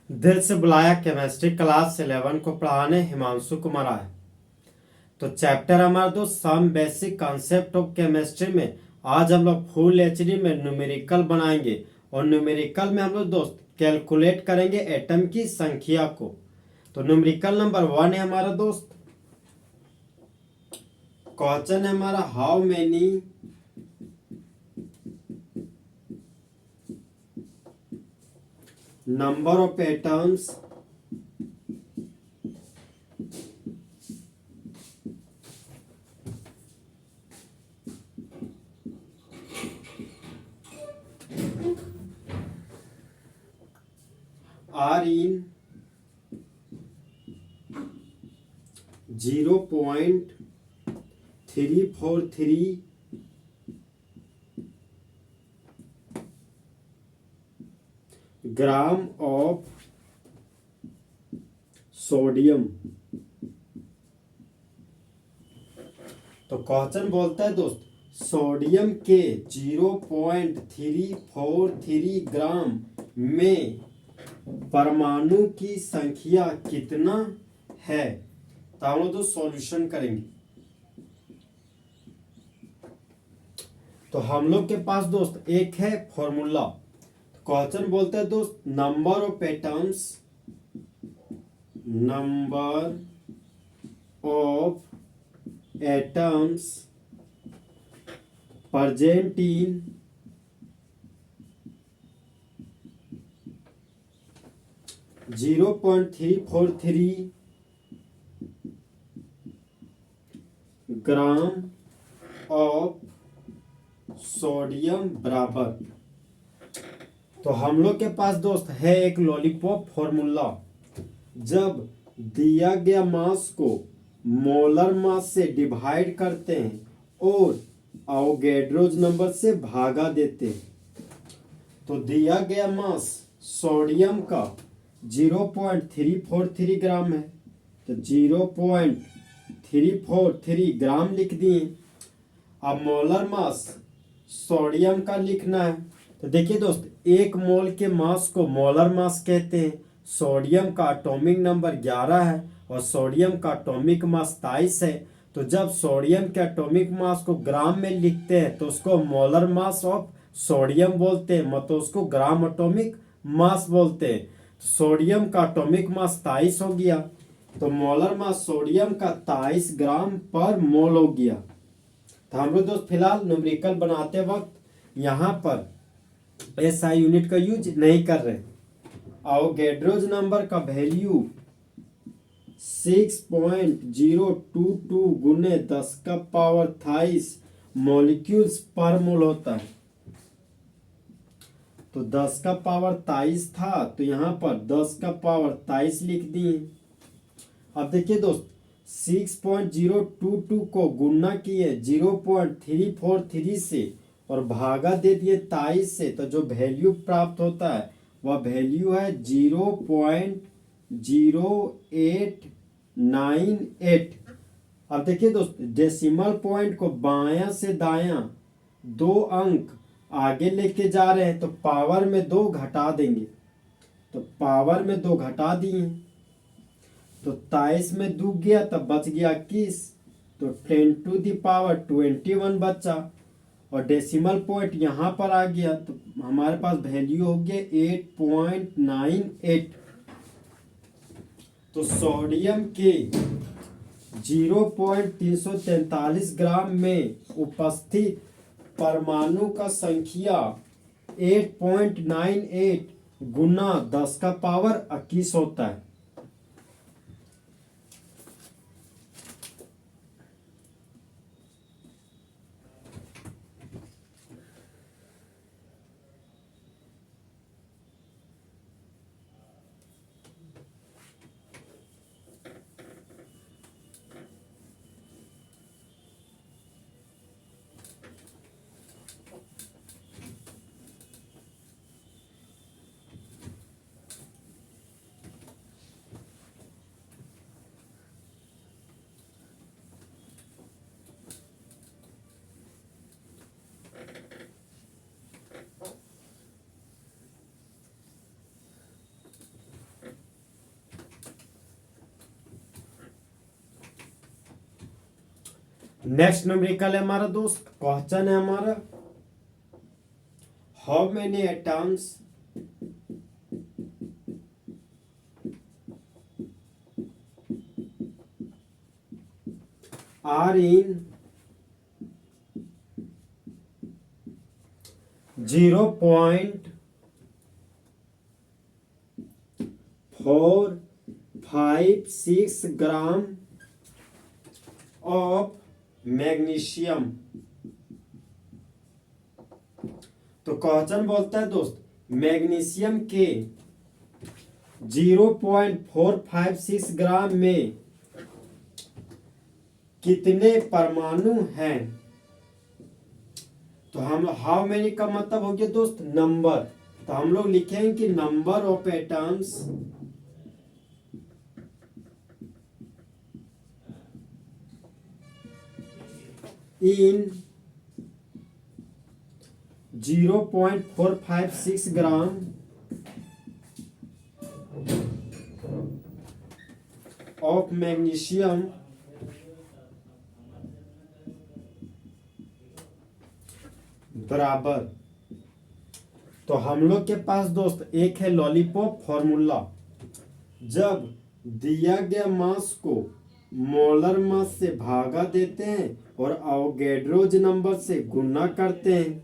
दिल से बुलाया केमिस्ट्री क्लास 11 को पढ़ाने हिमांशु कुमार आए। तो चैप्टर हमारा दोस्त some basic concept of chemistry में आज हम लोग फुल एचडी में न्यूमेरिकल बनाएंगे और न्यूमेरिकल में हम लोग दोस्त कैलकुलेट करेंगे एटम की संख्या को। तो न्यूमेरिकल नंबर 1 है हमारा दोस्त। क्वेश्चन है हमारा how many number of atoms are in 0.343 gram of sodium. तो क्वेश्चन बोलता है दोस्त सोडियम के 0.343 ग्राम में परमाणु की संख्या कितना है। तो हम लोग तो सॉल्यूशन करेंगे। तो हम लोग के पास दोस्त एक है फॉर्मूला। क्वेश्चन बोलते हैं दोस्त number of atoms present in 0.343 gram of sodium बराबर। तो हम लोग के पास दोस्त है एक लॉलीपॉप फॉर्मूला। जब दिया गया मास को मोलर मास से डिवाइड करते हैं और अवोगाड्रोज नंबर से भागा देते हैं तो दिया गया मास सोडियम का 0.343 ग्राम है। तो 0.343 ग्राम लिख दिए। अब मोलर मास सोडियम का लिखना है। तो देखिए दोस्त एक मोल के मास को मोलर मास कहते हैं। सोडियम का एटॉमिक नंबर 11 है और सोडियम का एटॉमिक मास 23 है। तो जब सोडियम के एटॉमिक मास को ग्राम में लिखते हैं तो उसको मोलर मास ऑफ सोडियम बोलते हैं, मतलब उसको ग्राम एटॉमिक मास बोलते हैं। सोडियम का एटॉमिक मास 23 हो गया तो मोलर मास सोडियम का 23 ग्राम पर मोल हो गया। तो हम लोग दोस्त फिलहाल न्यूमेरिकल बनाते वक्त यहाँ पर एसआई यूनिट का यूज नहीं कर रहे। अवोगाड्रोज नंबर का वैल्यू 6.022 गुने 10 का पावर 28 मॉलिक्यूल्स पर मोल होता है। तो 10 का पावर 23 था तो यहाँ पर 10 का पावर 23 लिख दिए। अब देखिए दोस्त 6.022 को गुणा किए 0.343 से और भागा दे दिए 23 से। तो जो वैल्यू प्राप्त होता है वह वैल्यू है 0.0898। अब देखिए दोस्त डेसिमल पॉइंट को बायां से दायां 2 अंक आगे लेके जा रहे हैं तो पावर में 2 घटा देंगे। तो पावर में 2 घटा दिए तो 23 में 2 गया तब बच गया 21। तो 10 टू द पावर 21 बचा और डेसिमल पॉइंट यहाँ पर आ गया तो हमारे पास वैल्यू हो गया 8.98। तो सोडियम के 0.343 ग्राम में उपस्थित परमाणु का संख्या 8.98 गुना 10 का पावर 21 होता है। नेक्स्ट न्यूमेरिकल है हमारा दोस्त, क्वेश्चन है हमारा, how many atoms are in 0.456 gram of magnesium. तो क्वेश्चन बोलता है दोस्त, मैग्नीशियम के 0.456 ग्राम में कितने परमाणु हैं। तो हम हाउ मेनी का मतलब हो गया दोस्त नंबर, तो हम लोग लिखेंगे कि number of atoms in 0.456 gram of magnesium बराबर। तो हम लोग के पास दोस्त एक है लॉलीपॉप फॉर्मूला, जब दिया गया मास को मोलर मास से भागा देते हैं और अवोगैड्रोज नंबर से गुणा करते हैं,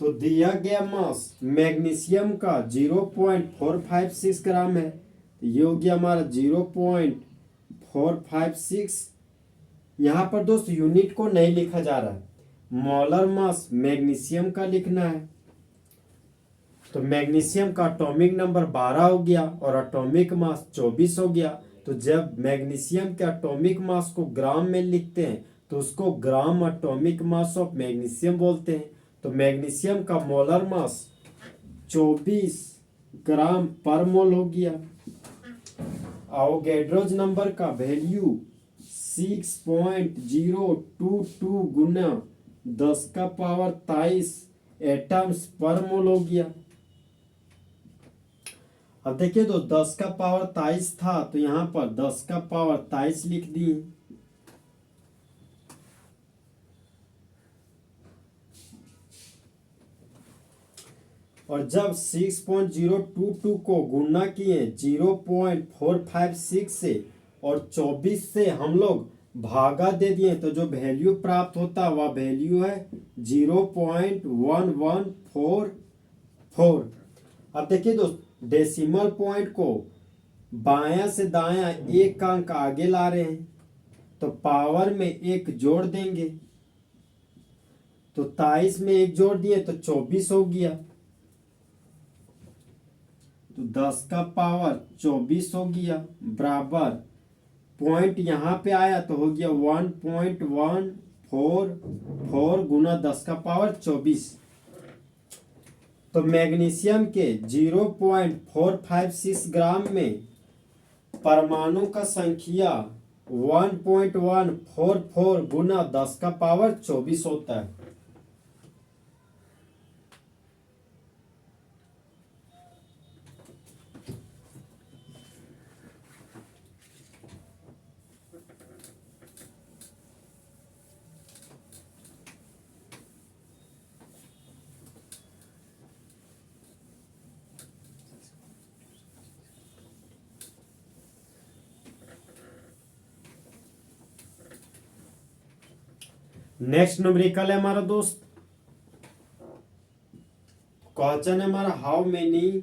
तो दिया गया मास मैग्नीशियम का 0.456 ग्राम है, तो ये हो गया हमारा 0.456। यहाँ पर दोस्त यूनिट को नहीं लिखा जा रहा है, मोलर मास मैग्नीशियम का लिखना है। तो मैग्नीशियम का एटॉमिक नंबर 12 हो गया और एटॉमिक मास 24 हो गया। तो जब मैग्नीशियम के एटॉमिक मास को ग्राम में लिखते हैं तो उसको gram atomic mass of magnesium बोलते हैं। तो मैग्नीशियम का मोलर मास 24 ग्राम पर मोल हो गया। अवोगैड्रोज नंबर का वैल्यू 6.022 गुना 10⁻23 एटम्स पर मोल हो गया। अब देखिए तो 10⁻23 था तो यहाँ पर 10⁻23 लिख दिए। और जब 6.022 को गुणा किए 0.456 से और 24 से हम लोग भागा दे दिए तो जो वैल्यू प्राप्त होता वह वैल्यू है 0.1144। अब देखिए दोस्त डेसिमल पॉइंट को बायां से दायां एक अंक आगे ला रहे हैं तो पावर में एक जोड़ देंगे, तो 23 में एक जोड़ दिए तो 24 हो गया। तो 10⁻24 हो गया बराबर पॉइंट यहाँ पे आया तो हो गया 1.144 गुना 10⁻24। तो मैग्नीशियम के 0.456 ग्राम में परमाणु का संख्या 1.144 गुना 10⁻24 होता है। नेक्स्ट न्यूमेरिकल है हमारा दोस्त, क्वेश्चन है हमारा how many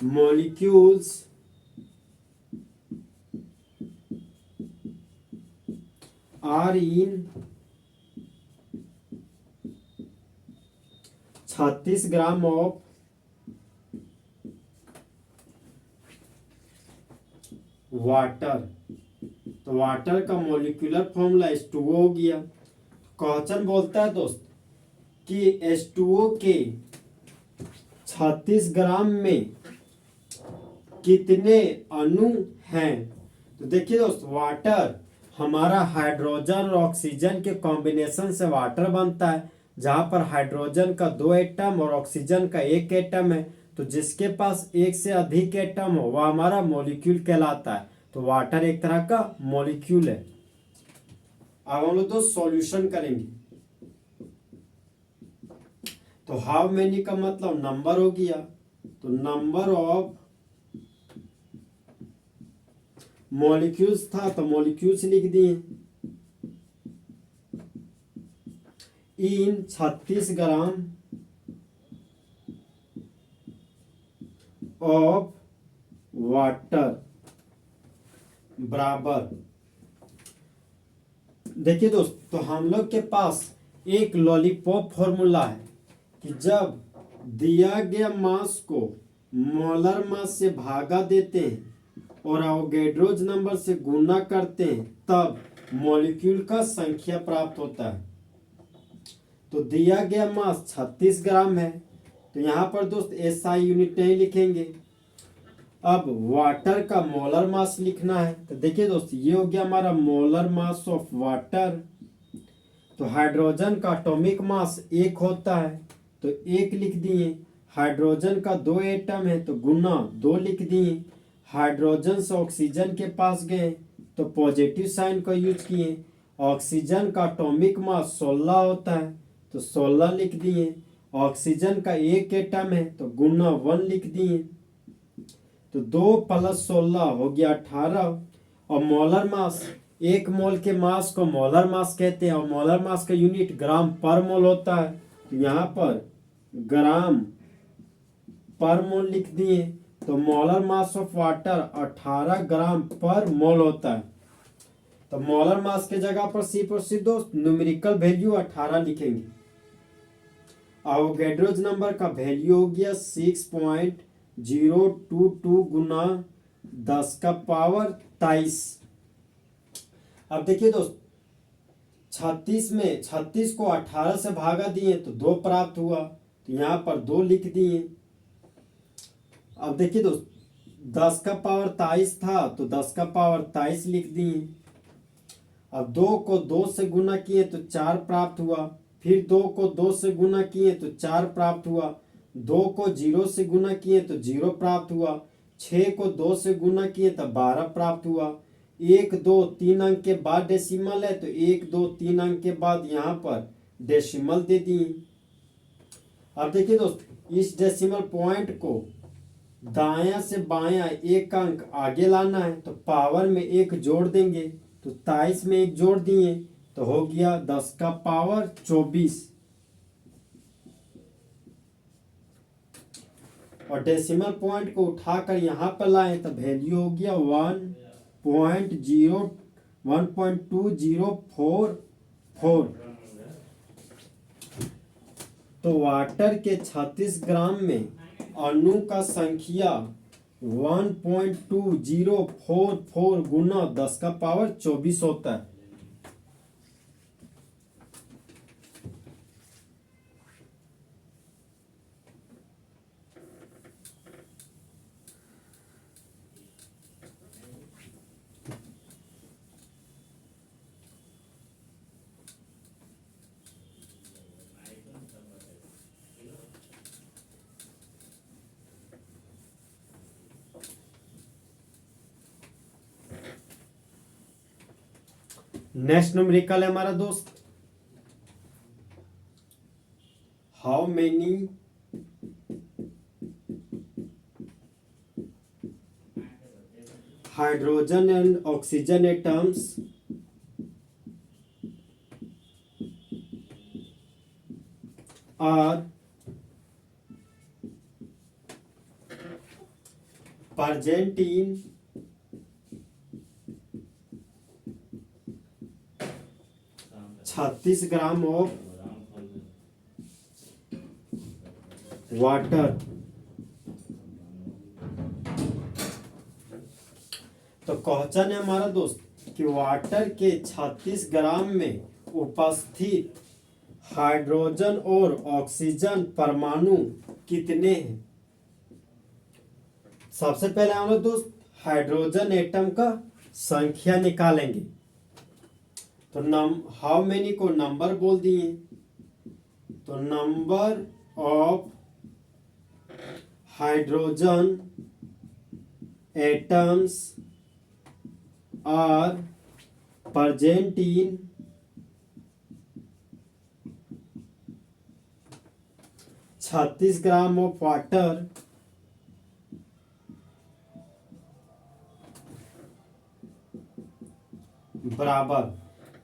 molecules are in 36 gram of water. तो वाटर का मॉलिक्यूलर फॉर्मूला H2O हो गया। क्वेश्चन बोलता है दोस्त कि H2O के 36 ग्राम में कितने अणु हैं। तो देखिए दोस्त वाटर हमारा हाइड्रोजन और ऑक्सीजन के कॉम्बिनेशन से वाटर बनता है, जहां पर हाइड्रोजन का 2 एटम और ऑक्सीजन का 1 एटम है। तो जिसके पास एक से अधिक एटम हो वह हमारा मॉलिक्यूल कहलाता है। तो वाटर एक तरह का मॉलिक्यूल है। अब हम लोग तो सॉल्यूशन करेंगे। तो हाउ मेनी का मतलब नंबर हो गया, तो नंबर ऑफ मॉलिक्यूल्स था तो मॉलिक्यूल्स लिख दिए। इन 36 ग्राम ऑफ वाटर बराबर, देखिए दोस्त, तो हम लोग के पास एक लॉलीपॉप फॉर्मूला है कि जब दिया गया मास को मोलर मास से भागा देते हैं और अवोगैड्रोज नंबर से गुना करते हैं तब मॉलिक्यूल का संख्या प्राप्त होता है। तो दिया गया मास 36 ग्राम है, तो यहाँ पर दोस्त एसआई यूनिट नहीं लिखेंगे। अब वाटर का मोलर मास लिखना है, तो देखिए दोस्त ये हो गया हमारा मोलर मास ऑफ वाटर। तो हाइड्रोजन का एटॉमिक मास 1 होता है तो 1 लिख दिए। हाइड्रोजन का 2 एटम है तो गुना 2 लिख दिए। हाइड्रोजन से ऑक्सीजन के पास गए तो पॉजिटिव साइन का यूज किए। ऑक्सीजन का एटॉमिक मास 16 होता है तो 16 लिख दिए। ऑक्सीजन का 1 एटम है तो गुना 1 लिख दिए। तो 2 + 16 हो गया 18। और मोलर मास, एक मोल के मास को मोलर मास कहते हैं और मोलर मास का यूनिट ग्राम पर मोल होता है। तो यहाँ पर ग्राम पर मोल लिख दिए। तो मोलर मास ऑफ वाटर 18 ग्राम पर मोल होता है। तो मोलर मास के जगह पर सी दोस्त न्यूमेरिकल वैल्यू 18 लिखेंगे। अवोगैड्रोज नंबर का वैल्यू हो गया 6.022 गुना 10⁻23। अब देखिए दोस्त 36 को 18 से भागा दिए तो 2 प्राप्त हुआ, तो यहाँ पर 2 लिख दिए। अब देखिए दोस्त 10⁻23 था तो 10⁻23 लिख दिए। अब 2 को 2 से गुना किए तो 4 प्राप्त हुआ, फिर 2 को 2 से गुना किए तो 4 प्राप्त हुआ। 2 को 0 से गुना किए तो 0 प्राप्त हुआ। 6 को 2 से गुना किए तो 12 प्राप्त हुआ। 1 2 3 अंक के बाद डेसिमल है तो 1 2 3 अंक के बाद यहाँ पर डेसिमल दे दिए। अब देखिए दोस्त इस डेसिमल पॉइंट को दायां से बायां 1 अंक आगे लाना है तो पावर में 1 जोड़ देंगे। तो 23 में 1 जोड़ दिए तो हो गया 10⁻24। और डेसिमल पॉइंट को उठाकर यहाँ पर लाए तो वैल्यू हो गया 1.2044। तो वाटर के 36 ग्राम में अणु का संख्या 1.2044 गुना 10⁻24 होता है। नेक्स्ट न्यूमेरिकल है हमारा दोस्त, how many hydrogen and oxygen atoms are present in 36 gram of water. तो क्वेश्चन है हमारा दोस्त कि वाटर के 36 ग्राम में उपस्थित हाइड्रोजन और ऑक्सीजन परमाणु कितने हैं। सबसे पहले हम लोग दोस्त हाइड्रोजन एटम का संख्या निकालेंगे। तो हाउ मेनी को नंबर बोल दिए, तो number of hydrogen atoms are present in 36 gram of water बराबर।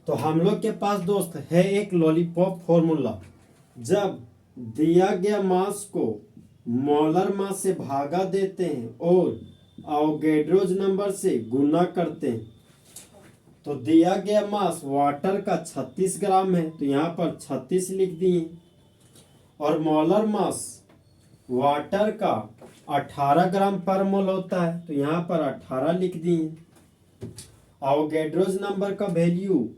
तो हम लोग के पास दोस्त है एक लॉलीपॉप फॉर्मूला। जब दिया गया मास को मोलर मास से भागा देते हैं और अवोगैड्रोज नंबर से गुना करते हैं तो दिया गया मास वाटर का 36 ग्राम है, तो यहाँ पर 36 लिख दिए। और मोलर मास वाटर का 18 ग्राम पर मोल होता है, तो यहाँ पर 18 लिख दिए। अवोगैड्रोज नंबर का वैल्यू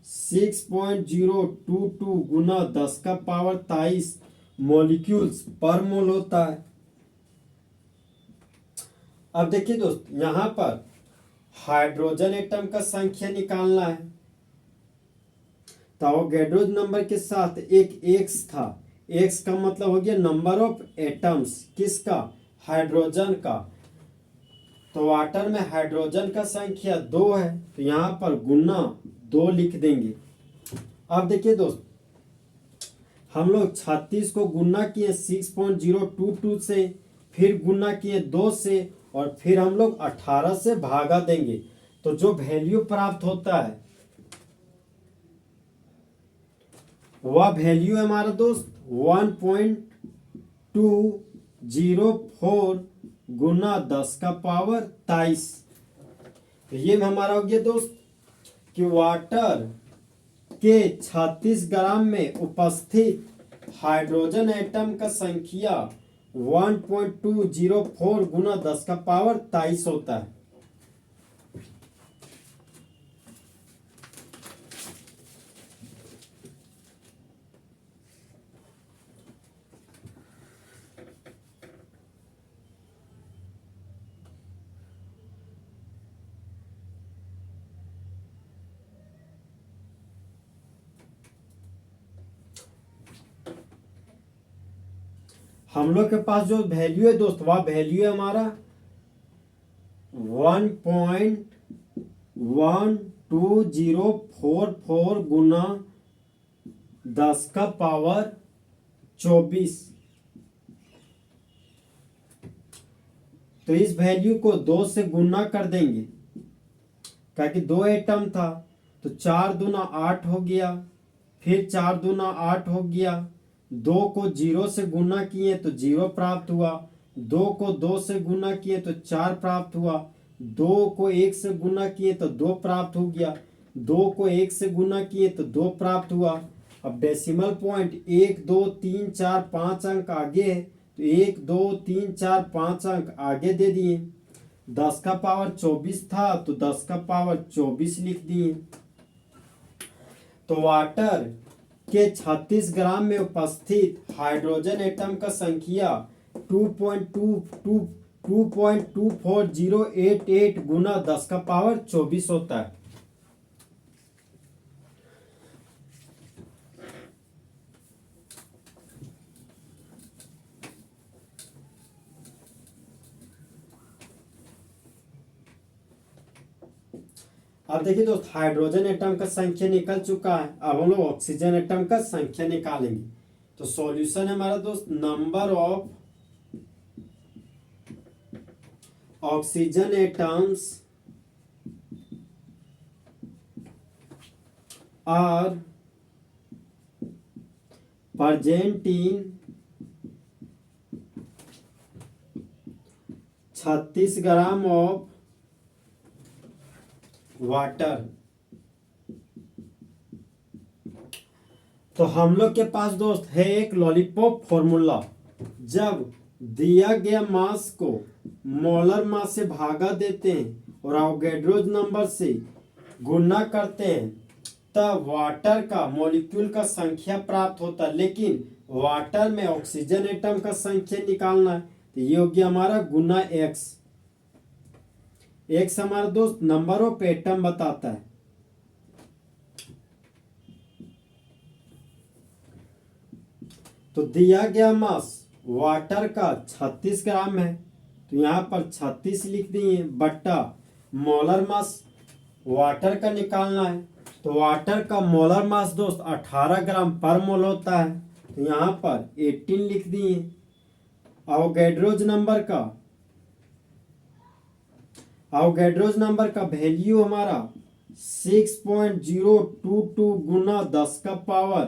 6.022 गुना 10 का पावर 23 मॉलिक्यूल्स पर मोल होता है। अब देखिए दोस्त, यहां पर हाइड्रोजन एटम का संख्या निकालना है, तो अवोगैड्रोज नंबर के साथ एक एक्स था। एक्स का मतलब हो गया नंबर ऑफ एटम्स, किसका? हाइड्रोजन का। तो वाटर में हाइड्रोजन का संख्या 2 है, तो यहां पर गुना 2 लिख देंगे। अब देखिए दोस्त, हम लोग 36 को गुना किए 6.022 से, फिर गुना किए 2 से, और फिर हम लोग 18 से भागा देंगे, तो जो वैल्यू प्राप्त होता है वह वैल्यू है हमारा दोस्त 1.204 गुना 10 का पावर 23। तो ये हमारा हो गया दोस्त कि वाटर के 36 ग्राम में उपस्थित हाइड्रोजन एटम का संख्या 1.204 गुना 10 का पावर 23 होता है। हम लोग के पास जो वैल्यू है दोस्त, वह वैल्यू है हमारा 1.12044 गुना 10 का पावर 24। तो इस वैल्यू को 2 से गुना कर देंगे, क्योंकि 2 एटम था, तो 4 दूना 8 हो गया, फिर 4 दूना 8 हो गया। 2 को 0 से गुना किए तो 0 प्राप्त हुआ, 2 को 2 से गुना किए तो 4 प्राप्त हुआ, 2 को 1 से गुना किए तो 2 प्राप्त हो गया, 2 को 1 से गुना किए तो 2 प्राप्त हुआ। अब डेसिमल पॉइंट 1 2 3 4 5 अंक आगे है, तो 1 2 3 4 5 अंक आगे दे दिए। 10 का पावर 24 था, तो 10 का पावर 24 लिख दिए। तो वाटर के 36 ग्राम में उपस्थित हाइड्रोजन एटम का संख्या 2.24088 गुना 10 का पावर 24 होता है। अब देखिए दोस्त, हाइड्रोजन एटम का संख्या निकल चुका है। अब हम लोग ऑक्सीजन एटम का संख्या निकालेंगे। तो सॉल्यूशन है हमारा दोस्त, number of oxygen atoms are present in 36 gram of water. तो हम लोग के पास दोस्त है एक लॉलीपॉप फॉर्मूला। जब दिया गया मास को मोलर मास से भागा देते हैं और अवोगैड्रोज नंबर से गुना करते हैं, तब वाटर का मॉलिक्यूल का संख्या प्राप्त होता है। लेकिन वाटर में ऑक्सीजन एटम का संख्या निकालना है, तो ये हो गया हमारा गुना एक्स। एक्स हमारा दोस्त नंबर ऑफ एटम बताता है। तो दिया गया मास वाटर का 36 ग्राम है, तो यहाँ पर 36 लिख दिए बट्टा मोलर मास वाटर का निकालना है। तो वाटर का मोलर मास दोस्त 18 ग्राम पर मोल होता है, तो यहाँ पर 18 लिख दिए। अवोगैड्रोज नंबर का वैल्यू हमारा 6.022 गुना 10 का पावर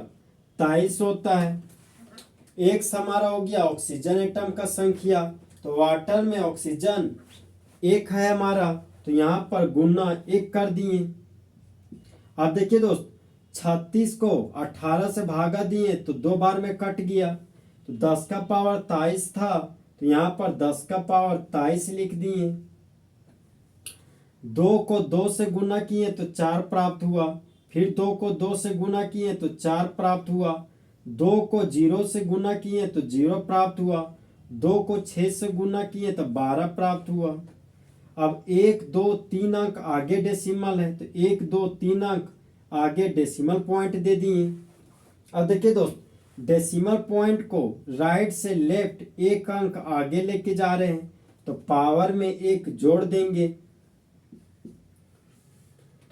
23 होता है। एक्स हमारा हो गया ऑक्सीजन एटम का संख्या, तो वाटर में ऑक्सीजन एक है हमारा, तो यहाँ पर गुना 1 कर दिए। अब देखिए दोस्त 36 को 18 से भागा दिए तो 2 बार में कट गया, तो 10 का पावर 23 था, तो यहाँ पर 10 का पावर 23 लिख दिए। 2 को 2 से गुना किए तो 4 प्राप्त हुआ, फिर 2 को 2 से गुना किए तो 4 प्राप्त हुआ, 2 को 0 से गुना किए तो 0 प्राप्त हुआ, 2 को 6 से गुना किए तो 12 प्राप्त हुआ। अब 1 2 3 अंक आगे डेसिमल है, तो 1 2 3 अंक आगे डेसिमल पॉइंट दे दिए। अब देखिए दोस्त डेसिमल पॉइंट को राइट से लेफ्ट 1 अंक आगे लेके जा रहे हैं, तो पावर में 1 जोड़ देंगे,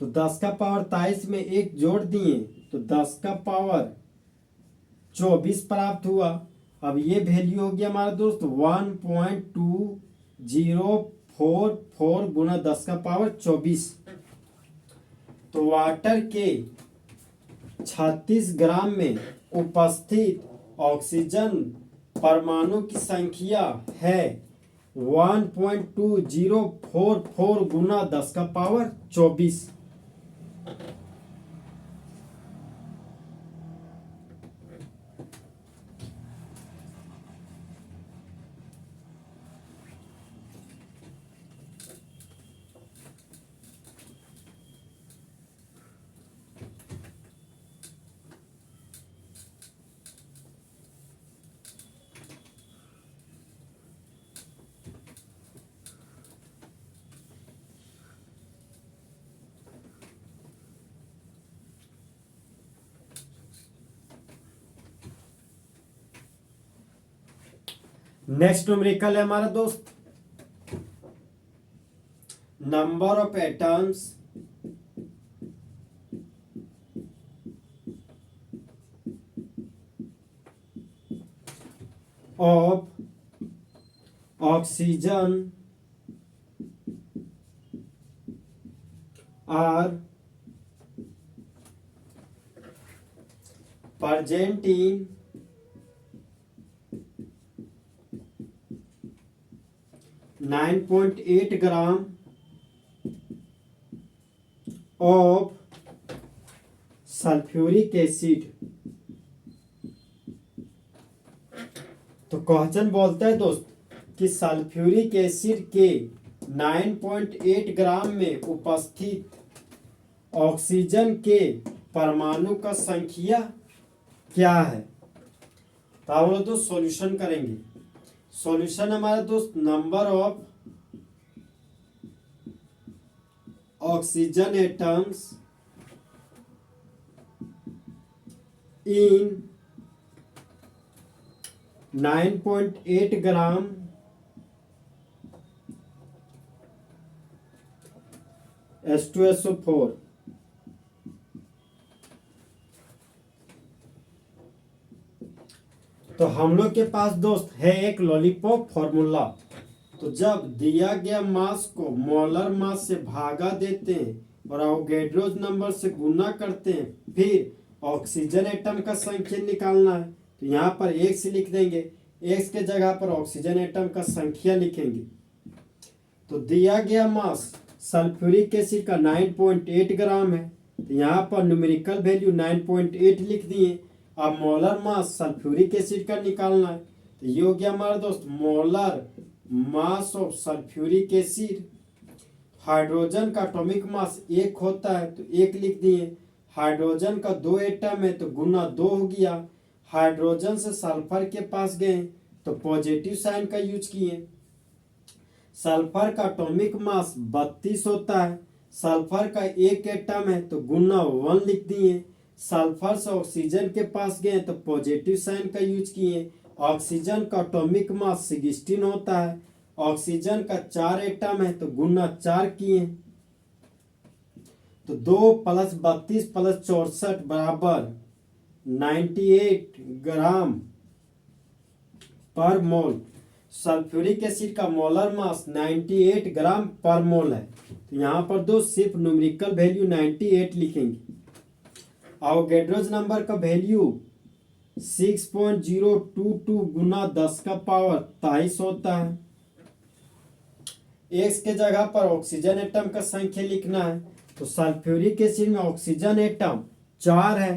तो 10 का पावर 23 में 1 जोड़ दिए तो 10 का पावर 24 प्राप्त हुआ। अब ये वैल्यू हो गया हमारा दोस्त 1.2044 गुना 10 का पावर 24। तो वाटर के 36 ग्राम में उपस्थित ऑक्सीजन परमाणु की संख्या है 1.2044 गुना 10 का पावर 24। नेक्स्ट न्यूमेरिकल है हमारा दोस्त number of atoms of oxygen are present in 9.8 gram of sulphuric acid. तो क्वेश्चन बोलता है दोस्त कि सल्फ्यूरिक एसिड के 9.8 ग्राम में उपस्थित ऑक्सीजन के परमाणु का संख्या क्या है। तो हम लोग तो सॉल्यूशन करेंगे। सॉल्यूशन हमारा दोस्त number of oxygen atoms in 9.8 gram H2SO4। तो हम लोग के पास दोस्त है एक लॉलीपॉप फॉर्मूला। तो जब दिया गया मास को मोलर मास से भागा देते हैं और अवोगैड्रोज नंबर से गुना करते हैं, फिर ऑक्सीजन एटम का संख्या निकालना है, तो यहाँ पर एक्स लिख देंगे, एक्स के जगह पर ऑक्सीजन एटम का संख्या लिखेंगे। तो दिया गया मास सल्फ्यूरिक एसिड का 9.8 ग्राम है, तो यहाँ पर न्यूमेरिकल वैल्यू 9.8 लिख दिए। अब मोलर मास सल्फ्यूरिक एसिड का निकालना है, तो ये हो गया हमारा दोस्त molar mass of sulphuric acid. Hydrogen का एटॉमिक मास 1 होता है, तो 1 लिख दिए। हाइड्रोजन का 2 एटम है, तो गुना 2 हो गया। हाइड्रोजन से सल्फर के पास गए तो पॉजिटिव साइन का यूज किए। सल्फर का एटॉमिक मास 32 होता है। सल्फर का 1 एटम है, तो गुना 1 लिख दिए। सल्फर से ऑक्सीजन के पास गए तो पॉजिटिव साइन का यूज किए। ऑक्सीजन का एटॉमिक मास 16 होता है। ऑक्सीजन का 4 एटम है तो गुना 4 किए, तो 2 + 32 + 64 बराबर 98 ग्राम पर मोल। सल्फ्यूरिक एसिड का मोलर मास 98 ग्राम पर मोल है। तो यहाँ पर दोस्त सिर्फ न्यूमेरिकल वैल्यू 98 लिखेंगे। अवोगैड्रोस नंबर का वैल्यू 6.022 गुना 10 का पावर 23 होता है। एक्स के जगह पर ऑक्सीजन एटम का संख्या लिखना है, तो सल्फ्यूरिक एसिड में ऑक्सीजन एटम 4 है,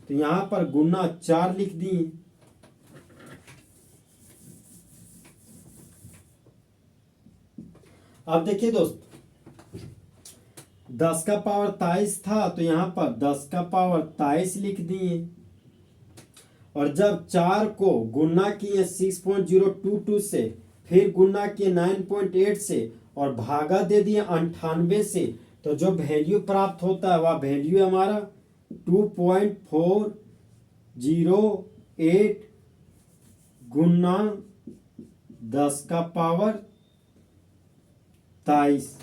तो यहाँ पर गुना 4 लिख दिए। अब देखिए दोस्त, 10 का पावर 23 था तो यहाँ पर 10 का पावर 23 लिख दिए, और जब 4 को गुना किए 6.022 से, फिर गुना किए 9.8 से और भागा दे दिए 98 से, तो जो वैल्यू प्राप्त होता है वह वैल्यू हमारा 2.408 गुना 10 का पावर 23।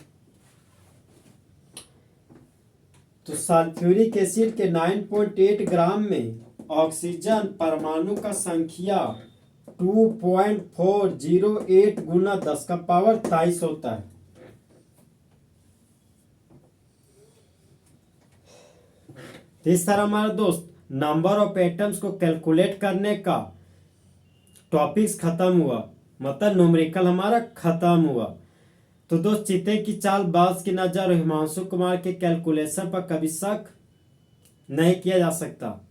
तो सल्फ्यूरिक एसिड के 9.8 ग्राम में ऑक्सीजन परमाणु का संख्या 2.408 गुना 10 का पावर 23 होता है। तो इस तरह हमारा दोस्त नंबर ऑफ एटम्स को कैलकुलेट करने का टॉपिक्स खत्म हुआ, मतलब न्यूमेरिकल हमारा खत्म हुआ। तो दोस्त चीते की चाल, बाज की नजर और हिमांशु कुमार के कैलकुलेशन पर कभी शक नहीं किया जा सकता।